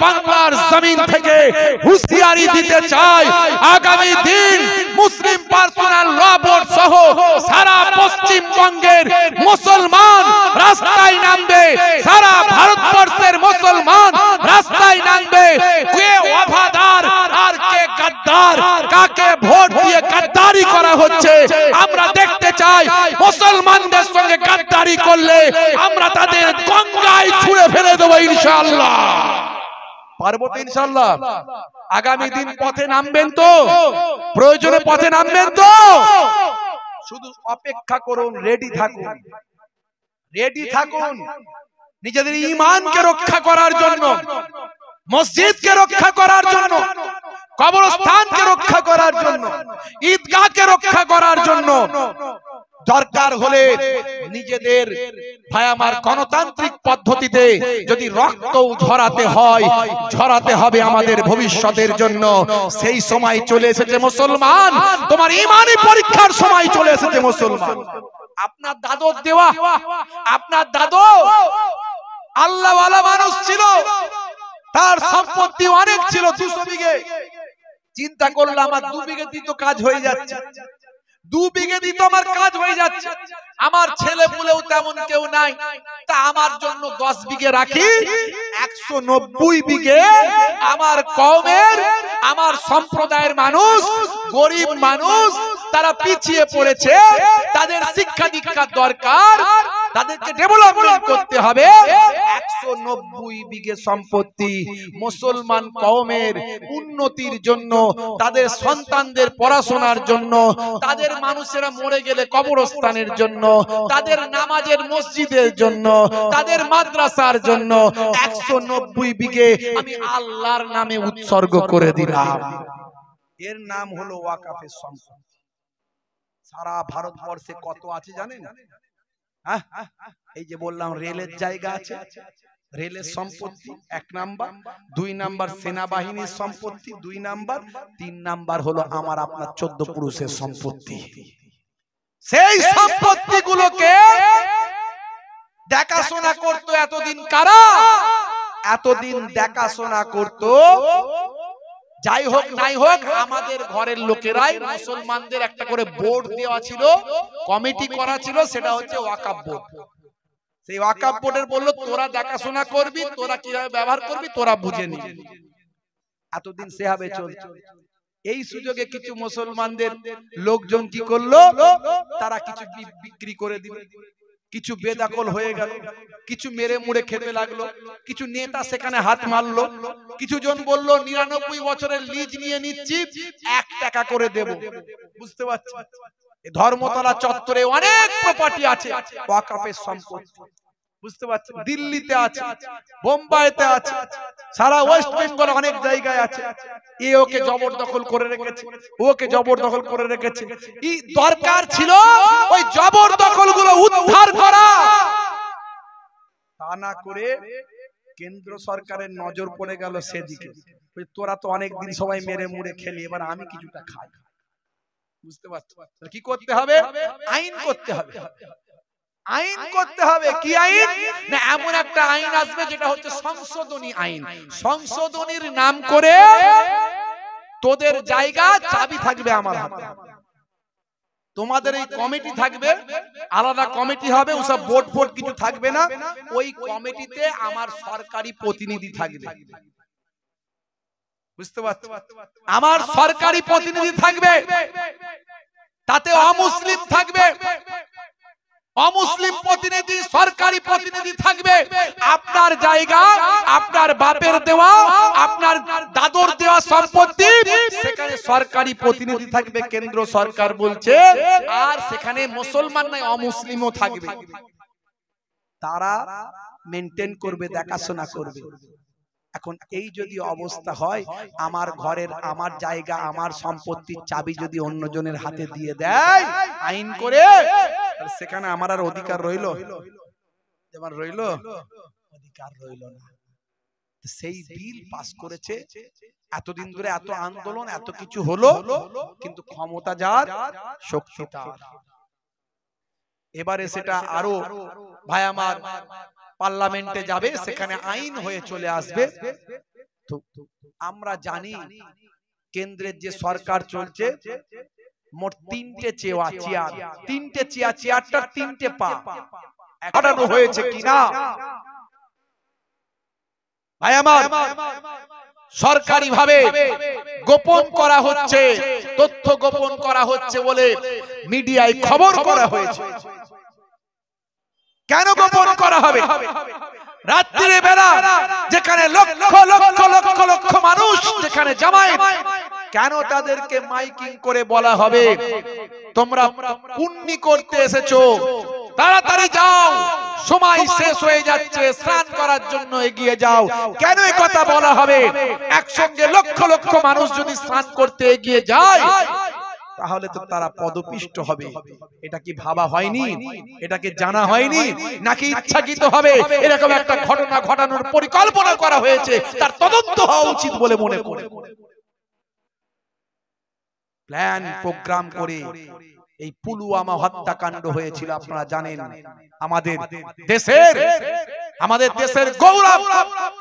বাংলার জমিন থেকে হুঁশিয়ারি দিতে চাই, আগামী দিন মুসলিম পার্সোনাল ল বোর্ড সহ সারা পশ্চিমবঙ্গের মুসলমান রাস্তায় নামবে, সারা ভারতবর্ষের মুসলমান রাস্তায় নামবে। কে ওয়াফাদার আর কে গাদ্দার, কাকে ভোট দিয়ে গাদ্দারি করা হচ্ছে আমরা দেখতে চাই। মুসলমানদের সঙ্গে গাদ্দারি করলে আমরা তাদের গঙ্গায় ছুঁড়ে ফেলে দেবো ইনশাআল্লাহ। পারবো তো ইনশাআল্লাহ? আগামী দিন পথে নামবেন তো? প্রয়োজনে পথে নামবেন তো? শুধু অপেক্ষা করুন, রেডি থাকুন, রেডি থাকুন নিজেদের ঈমানকে রক্ষা করার জন্য, মসজিদকে রক্ষা করার জন্য, কবরস্থানকে রক্ষা করার জন্য, ঈদগাহকে রক্ষা করার জন্য। দরকার হলে নিজেদের ভাই আমার গণতান্ত্রিক পদ্ধতিতে যদি রক্ত ঝরাতে হয়, ঝরাতে হবে আমাদের ভবিষ্যতের জন্য। সেই সময় চলে এসেছে মুসলমান, তোমার ঈমানি পরীক্ষার সময় চলে এসেছে মুসলমান। আপনার দাদর দেওয়া, আপনার দাদু আল্লাহওয়ালা মানুষ ছিল, তার সম্পত্তি অনেক ছিল, 200 বিঘে। চিন্তা করলাম আমার 2 বিঘে দিত কাজ হয়ে যাচ্ছে, 2 বিঘে দিত আমার কাজ হয়ে যাচ্ছে, আমার ছেলে পুলেও তেমন কেউ নাই, তা আমার জন্য 10 বিঘে রাখি। 190 বিঘে আমার কওমের, আমার সম্প্রদায়ের মানুষ, গরিব মানুষ, তারা পিছিয়ে পড়েছে, তাদের শিক্ষা দীক্ষার দরকার, তাদেরকে ডেভেলপমেন্ট করতে হবে। 190 বিঘে সম্পত্তি মুসলমান কওমের উন্নতির জন্য, তাদের সন্তানদের পড়াশোনার জন্য, তাদের মানুষেরা মরে গেলে কবরস্থানের জন্য, তাদের নামাজের মসজিদের জন্য, তাদের মাদ্রাসার জন্য 190 বিঘে আমি আল্লাহর নামে উৎসর্গ করে দিলাম। এর নাম হলো ওয়াকাফের সম্পত্তি। সারা ভারতবর্ষে কত আছে জানেন? এই যে বললাম রেলের জায়গা আছে, রেলের সম্পত্তি 1 নাম্বার, 2 নাম্বার সেনাবাহিনীর সম্পত্তি 2 নাম্বার, 3 নাম্বার হলো আমার আপনার 14 পুরুষের সম্পত্তি। সেই সম্পত্তিগুলোকে দেখাশোনা করতো এতদিন কারা? এতদিন দেখাশোনা করতো, যাই হোক নাই হোক আমাদের ঘরের লোকেরাই। মুসলমানদের একটা করে বোর্ড দেওয়া ছিল, কমিটি করা ছিল, সেটা হচ্ছে ওয়াকাফ বোর্ড। সেই ওয়াকাফ বোর্ডের বললো তোরা দেখাশোনা করবি, তোরা কিভাবে ব্যবহার করবি তোরা বুঝে নিবি। এতদিন সেভাবে চলছে। এই সুযোগে কিছু মুসলমানদের লোকজন কি করলো, তারা কিছু বিক্রি করে দিল, কিছু বেদখল হয়ে গেল, কিছু মেরে মুড়ে খেতে লাগলো, কিছু নেতা সেখানে হাত মারলো, কিছু জন বললো 99 বছরের লিজ নিয়ে নিচ্ছি, 1 টাকা করে দেব। বুঝতে পারছি ধর্মতলা চত্বরে অনেক প্রপার্টি আছে ওয়াকাফের সম্পত্তি, বুঝতে পারছেন? দিল্লিতে আছে, বোম্বাইতে আছে, সারা ওয়েস্ট বেঙ্গল অনেক জায়গায় আছে। এ ওকে জবরদখল করে রেখেছে, ওকে জবরদখল করে রেখেছে। এই দরকার ছিল ওই জবরদখল গুলো উদ্ধার করা, তা না করে কেন্দ্র সরকারের নজর পড়ে গেল সেদিকে। তোরা তো অনেকদিন সবাই মেরে মুড়ে খেলি, এবার আমি কিছুটা খাই। বুঝতে পারছো? কি করতে হবে? আইন করতে হবে, আইন করতে হবে। কি আইন? না এমন একটা আইন আসবে যেটা হচ্ছে সংশোধনী আইন। সংশোধনীর নাম করে তোদের জায়গা চাবি থাকবে আমার হাতে, তোমাদের এই কমিটি থাকবে, আলাদা কমিটি হবে, ওসব বোর্ড ফোর্ড কিছু থাকবে না। ওই কমিটিতে আমার সরকারি প্রতিনিধি থাকবে। বুঝতে পারছো? আমার সরকারি প্রতিনিধি থাকবে, তাতে অমুসলিম থাকবে, অমুসলিম প্রতিনিধি, সরকারি প্রতিনিধি থাকবে। আপনার জায়গা, আপনার বাপের দেওয়া, আপনার দাদুর দেওয়া সম্পত্তি, সেখানে সরকারি প্রতিনিধি থাকবে, কেন্দ্র সরকার বলছে। আর সেখানে মুসলমান নাই, অমুসলিমও থাকবে। তারা মেনটেন করবে, দেখাশোনা করবে। এখন এই যদি অবস্থা হয়, আমার ঘরের, আমার জায়গা, আমার সম্পত্তির চাবি যদি অন্যজনের হাতে দিয়ে দেয় আইন করে, সেখানে আমার আর অধিকার রইল? যেমন রইল, অধিকার রইল না। সেই বিল পাস করেছে, এতদিন ধরে এত আন্দোলন, এত কিছু হলো, কিন্তু ক্ষমতা যার, শক্তি তার। এবারে সেটা আরো ভাই আমার পার্লামেন্টে যাবে, সেখানে আইন হয়ে চলে আসবে। আমরা জানি কেন্দ্রের যে সরকার চলছে মোট 3টে চেয়ার, 3টে চেয়ারটার 3টে পা ঘটানো হয়েছে কিনা ভাই আমার? সরকারি ভাবে গোপন করা হচ্ছে, তথ্য গোপন করা হচ্ছে বলে মিডিয়ায় খবর করা হয়েছে। কেন গোপন করা হবে? রাত্রির বেলা যেখানে লক্ষ লক্ষ লক্ষ লক্ষ মানুষ যেখানে জামায়াত, কেন তাদেরকে মাইকিং করে বলা হবে তোমরা পুণ্যি করতে এসেছো, তাড়াতাড়ি যাও, সময় শেষ হয়ে যাচ্ছে, স্নান করার জন্য এগিয়ে যাও? কেন এই কথা বলা হবে? একসঙ্গে লক্ষ লক্ষ মানুষ যদি স্নান করতে এগিয়ে যায় তাহলে তো তারা পদপিষ্ট হবে। এটা কি ভাবা হয়নি? এটাকে জানা হয়নি? নাকি ইচ্ছাকৃত হবে এরকম একটা ঘটনা ঘটানোর পরিকল্পনা করা হয়েছে? তার তদন্ত হওয়া উচিত বলে মনে করে প্ল্যান প্রোগ্রাম করে এই পুলওয়ামা হত্যাকাণ্ড হয়েছিল। আপনারা জানেন আমাদের দেশের গৌরব,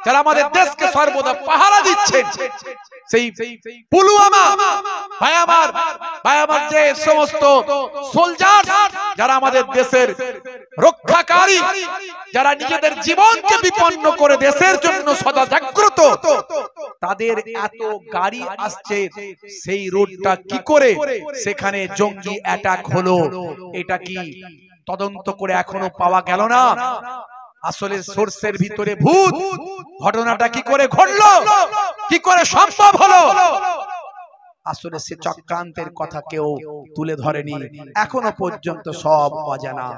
যারা আমাদের দেশকে সর্বদা পাহারা দিচ্ছেন, সেই পুলওয়ামা ভাই আমার যে সমস্ত সোলজার যারা আমাদের দেশের রক্ষাকারী, যারা নিজেদের জীবনকে বিপন্ন করে দেশের জন্য সদা জাগ্রত, তাদের এত গাড়ি আসছে, সেই রোডটা কি করে সেখানে জঙ্গি অ্যাটাক হলো, এটা কি তদন্ত করে এখনো পাওয়া গেল না? আসলে সোর্সের ভিতরে ভূত, ঘটনাটা কি করে ঘটলো, কি করে সম্ভব হলো? আসলে সে চক্রান্তের কথা কেউ তুলে ধরেনি, এখনো পর্যন্ত সব অজানা।